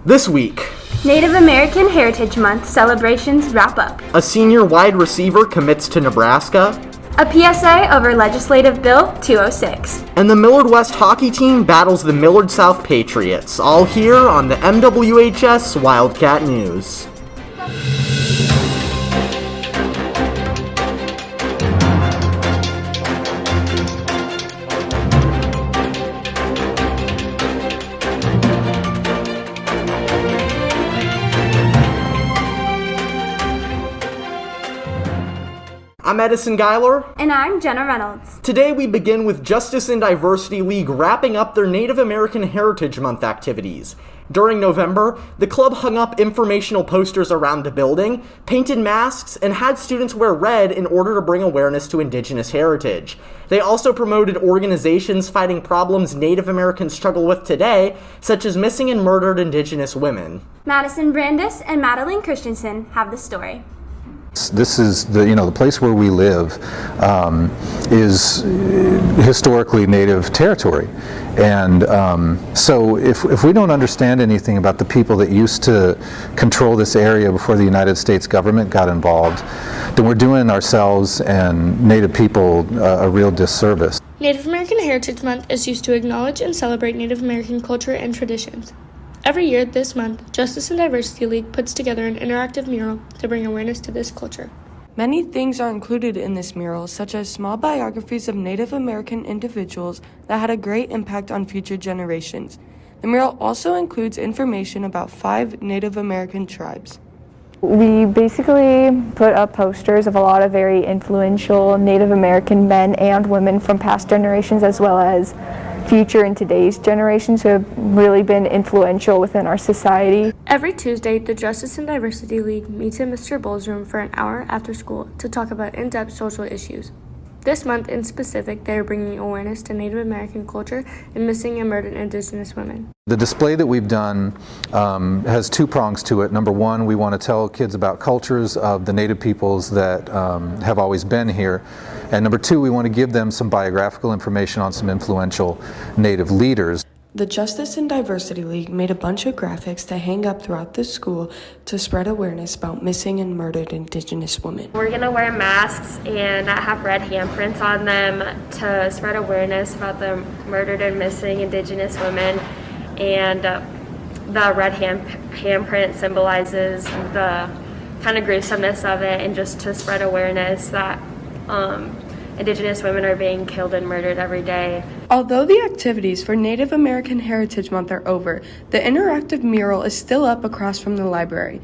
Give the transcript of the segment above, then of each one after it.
This week, Native American Heritage Month celebrations wrap up. a senior wide receiver commits to Nebraska, A PSA over Legislative Bill 206. and the Millard West hockey team battles the Millard South Patriots, all here on the MWHS Wildcat News. I'm Edison Geiler. And I'm Jenna Reynolds. Today we begin with Justice and Diversity League wrapping up their Native American Heritage Month activities. During November, the club hung up informational posters around the building, painted masks, and had students wear red in order to bring awareness to Indigenous heritage. They also promoted organizations fighting problems Native Americans struggle with today, such as missing and murdered Indigenous women. Madison Brandis and Madeline Christensen have the story. This is the place where we live is historically Native territory, and so if we don't understand anything about the people that used to control this area before the United States government got involved, then we're doing ourselves and Native people a real disservice. Native American Heritage Month is used to acknowledge and celebrate Native American culture and traditions. Every year this month, Justice and Diversity League puts together an interactive mural to bring awareness to this culture. Many things are included in this mural, such as small biographies of Native American individuals that had a great impact on future generations. The mural also includes information about 5 Native American tribes. We basically put up posters of a lot of very influential Native American men and women from past generations, as well as future and today's generations who have really been influential within our society. Every Tuesday, the Justice and Diversity League meets in Mr. Bull's room for an hour after school to talk about in-depth social issues. This month in specific, they are bringing awareness to Native American culture and missing and murdered Indigenous women. The display that we've done has 2 prongs to it. Number one, we want to tell kids about cultures of the Native peoples that have always been here. And number 2, we want to give them some biographical information on some influential Native leaders. The Justice and Diversity League made a bunch of graphics to hang up throughout the school to spread awareness about missing and murdered Indigenous women. We're going to wear masks and have red handprints on them to spread awareness about the murdered and missing Indigenous women. And the red handprint symbolizes the kind of gruesomeness of it, and just to spread awareness that Indigenous women are being killed and murdered every day. Although the activities for Native American Heritage Month are over, the interactive mural is still up across from the library.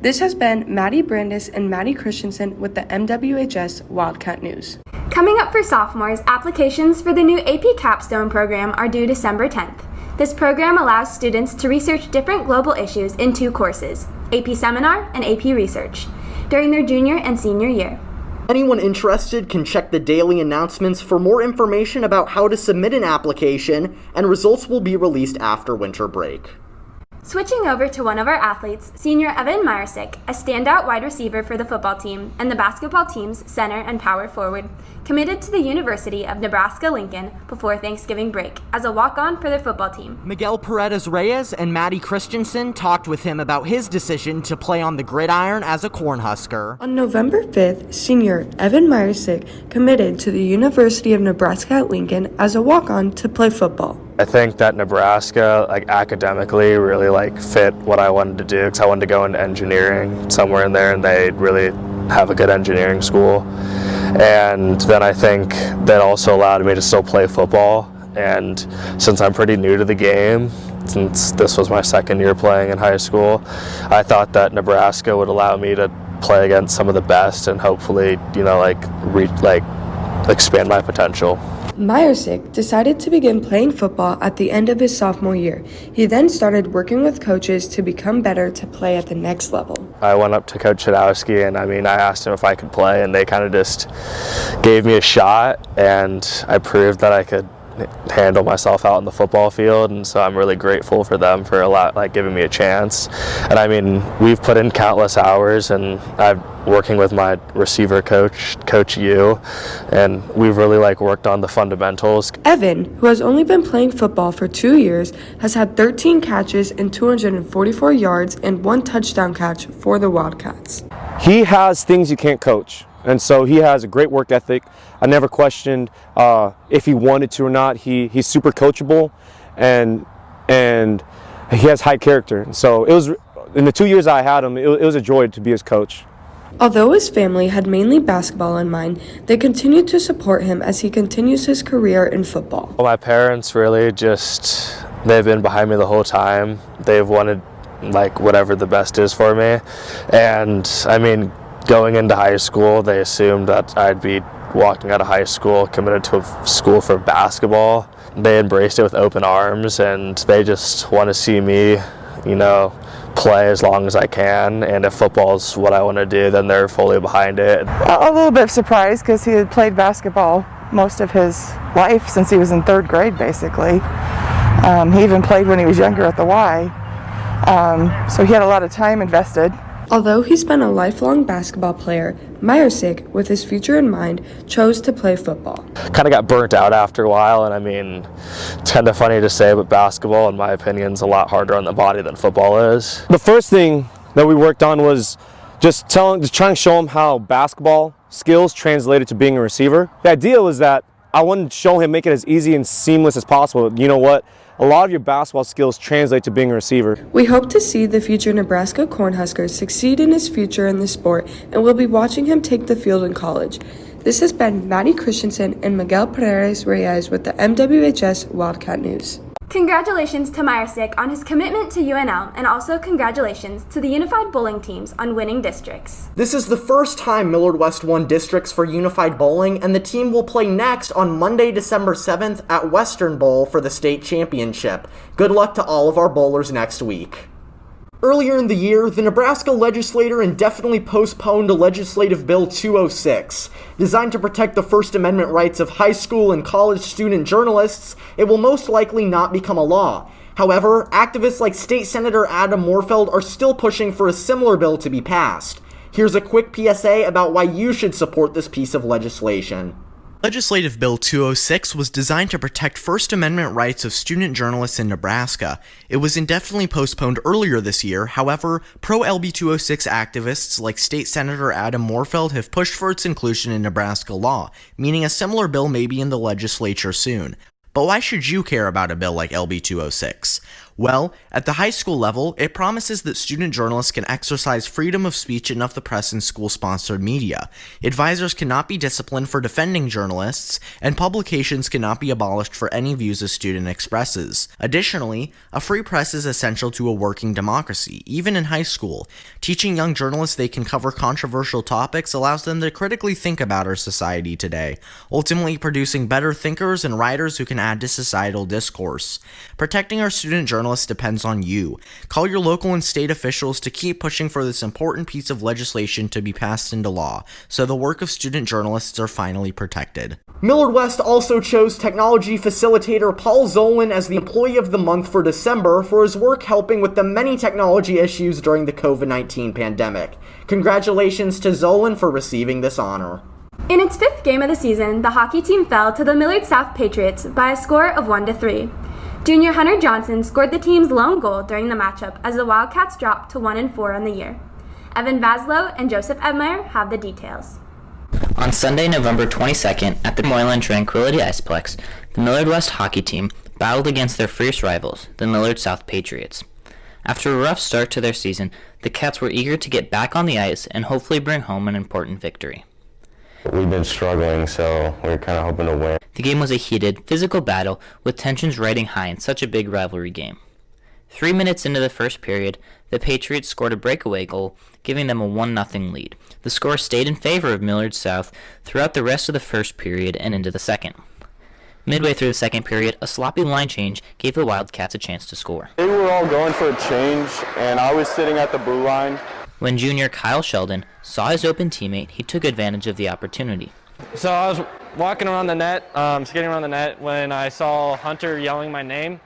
This has been Maddie Brandis and Maddie Christensen with the MWHS Wildcat News. Coming up for sophomores, applications for the new AP Capstone Program are due December 10th. This program allows students to research different global issues in 2 courses, AP Seminar and AP Research, during their junior and senior year. Anyone interested can check the daily announcements for more information about how to submit an application, and results will be released after winter break. Switching over to one of our athletes, senior Evan Meyersick, a standout wide receiver for the football team and the basketball team's center and power forward, committed to the University of Nebraska-Lincoln before Thanksgiving break as a walk-on for their football team. Miguel Paredes Reyes and Maddie Christensen talked with him about his decision to play on the gridiron as a Cornhusker. On November 5th, senior Evan Meyersick committed to the University of Nebraska at Lincoln as a walk-on to play football. I think that Nebraska, academically, really fit what I wanted to do, because I wanted to go into engineering somewhere in there, and they really have a good engineering school. And then I think that also allowed me to still play football. And since I'm pretty new to the game, since this was my 2nd year playing in high school, I thought that Nebraska would allow me to play against some of the best and hopefully, expand my potential. Meyersick decided to begin playing football at the end of his sophomore year. He then started working with coaches to become better to play at the next level. I went up to Coach Sadowski and I asked him if I could play, and they kind of just gave me a shot, and I proved that I could handle myself out on the football field, and so I'm really grateful for them for giving me a chance. And I mean, we've put in countless hours, and I'm working with my receiver coach U, and we've really worked on the fundamentals. Evan, who has only been playing football for 2 years, has had 13 catches and 244 yards and 1 touchdown catch for the Wildcats. He has things you can't coach. And so he has a great work ethic. I never questioned if he wanted to or not. He's super coachable, and he has high character. And so it was, in the 2 years I had him, it was a joy to be his coach. Although his family had mainly basketball in mind, they continued to support him as he continues his career in football. Well, my parents really they've been behind me the whole time. They've wanted whatever the best is for me. And I mean, going into high school, they assumed that I'd be walking out of high school committed to a school for basketball. They embraced it with open arms, and they just want to see me, play as long as I can. And if football's what I want to do, then they're fully behind it. A little bit surprised because he had played basketball most of his life since he was in 3rd grade, basically. He even played when he was younger at the Y. So he had a lot of time invested. Although he's been a lifelong basketball player, Myersik, with his future in mind, chose to play football. Kind of got burnt out after a while, and I mean, it's kind of funny to say, but basketball, in my opinion, is a lot harder on the body than football is. The first thing that we worked on was just trying to show him how basketball skills translated to being a receiver. The idea was that I wanted to show him, make it as easy and seamless as possible. You know what? A lot of your basketball skills translate to being a receiver. We hope to see the future Nebraska Cornhusker succeed in his future in the sport, and we'll be watching him take the field in college. This has been Maddie Christensen and Miguel Perez Reyes with the MWHS Wildcat News. Congratulations to Myersik on his commitment to UNL, and also congratulations to the Unified Bowling teams on winning districts. This is the first time Millard West won districts for Unified Bowling, and the team will play next on Monday, December 7th at Western Bowl for the state championship. Good luck to all of our bowlers next week. Earlier in the year, the Nebraska legislature indefinitely postponed Legislative Bill 206. Designed to protect the First Amendment rights of high school and college student journalists, it will most likely not become a law. However, activists like State Senator Adam Moorfeld are still pushing for a similar bill to be passed. Here's a quick PSA about why you should support this piece of legislation. Legislative Bill 206 was designed to protect First Amendment rights of student journalists in Nebraska. It was indefinitely postponed earlier this year. However, pro-LB 206 activists like State Senator Adam Moorfeld have pushed for its inclusion in Nebraska law, meaning a similar bill may be in the legislature soon. But why should you care about a bill like LB 206? Well, at the high school level, it promises that student journalists can exercise freedom of speech enough the press and school-sponsored media. Advisors cannot be disciplined for defending journalists, and publications cannot be abolished for any views a student expresses. Additionally, a free press is essential to a working democracy, even in high school. Teaching young journalists they can cover controversial topics allows them to critically think about our society today, ultimately producing better thinkers and writers who can add to societal discourse. Protecting our student journalists depends on you. Call your local and state officials to keep pushing for this important piece of legislation to be passed into law, so the work of student journalists are finally protected. Millard West also chose technology facilitator Paul Zolan as the Employee of the Month for December for his work helping with the many technology issues during the COVID-19 pandemic. Congratulations to Zolan for receiving this honor. In its 5th game of the season, the hockey team fell to the Millard South Patriots by a score of 1-3. Junior Hunter Johnson scored the team's lone goal during the matchup as the Wildcats dropped to 1-4 on the year. Evan Vaslow and Joseph Edmeyer have the details. On Sunday, November 22nd, at the Moylan Tranquility Iceplex, the Millard West hockey team battled against their fierce rivals, the Millard South Patriots. After a rough start to their season, the Cats were eager to get back on the ice and hopefully bring home an important victory. We've been struggling, so we're kind of hoping to win. The game was a heated, physical battle with tensions riding high in such a big rivalry game. 3 minutes into the first period, the Patriots scored a breakaway goal, giving them a 1-0 lead. The score stayed in favor of Millard South throughout the rest of the first period and into the second. Midway through the second period, a sloppy line change gave the Wildcats a chance to score. They were all going for a change, and I was sitting at the blue line. When junior Kyle Sheldon saw his open teammate, he took advantage of the opportunity. So I was walking around the net, skating around the net, when I saw Hunter yelling my name.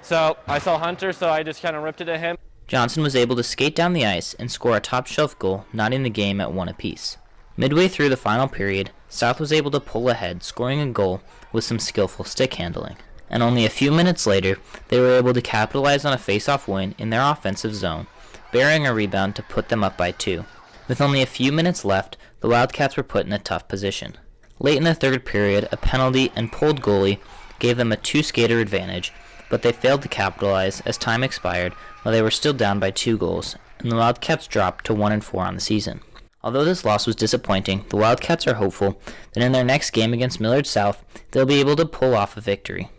So I saw Hunter, so I just kind of ripped it at him. Johnson was able to skate down the ice and score a top-shelf goal, knotting the game at 1 apiece. Midway through the final period, South was able to pull ahead, scoring a goal with some skillful stick handling. And only a few minutes later, they were able to capitalize on a face-off win in their offensive zone, bearing a rebound to put them up by 2. With only a few minutes left, the Wildcats were put in a tough position. Late in the third period, a penalty and pulled goalie gave them a 2-skater advantage, but they failed to capitalize as time expired while they were still down by 2 goals, and the Wildcats dropped to 1-4 on the season. Although this loss was disappointing, the Wildcats are hopeful that in their next game against Millard South, they'll be able to pull off a victory.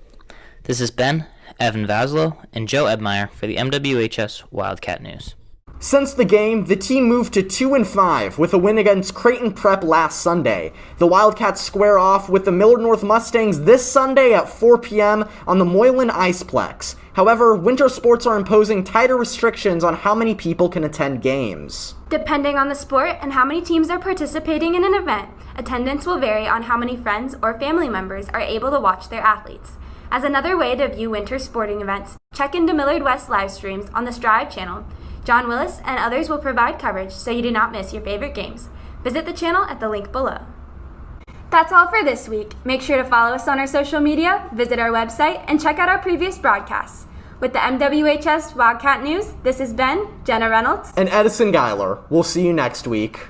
This has been Evan Vaslow and Joe Ebmeyer for the MWHS Wildcat News. Since the game, the team moved to 2-5 with a win against Creighton Prep last Sunday. The Wildcats square off with the Millard North Mustangs this Sunday at 4 p.m. on the Moylan Iceplex. However, winter sports are imposing tighter restrictions on how many people can attend games. Depending on the sport and how many teams are participating in an event, attendance will vary on how many friends or family members are able to watch their athletes. As another way to view winter sporting events, check into Millard West live streams on the Strive channel. John Willis and others will provide coverage so you do not miss your favorite games. Visit the channel at the link below. That's all for this week. Make sure to follow us on our social media, visit our website, and check out our previous broadcasts. With the MWHS Wildcat News, this has been Jenna Reynolds and Edison Geiler. We'll see you next week.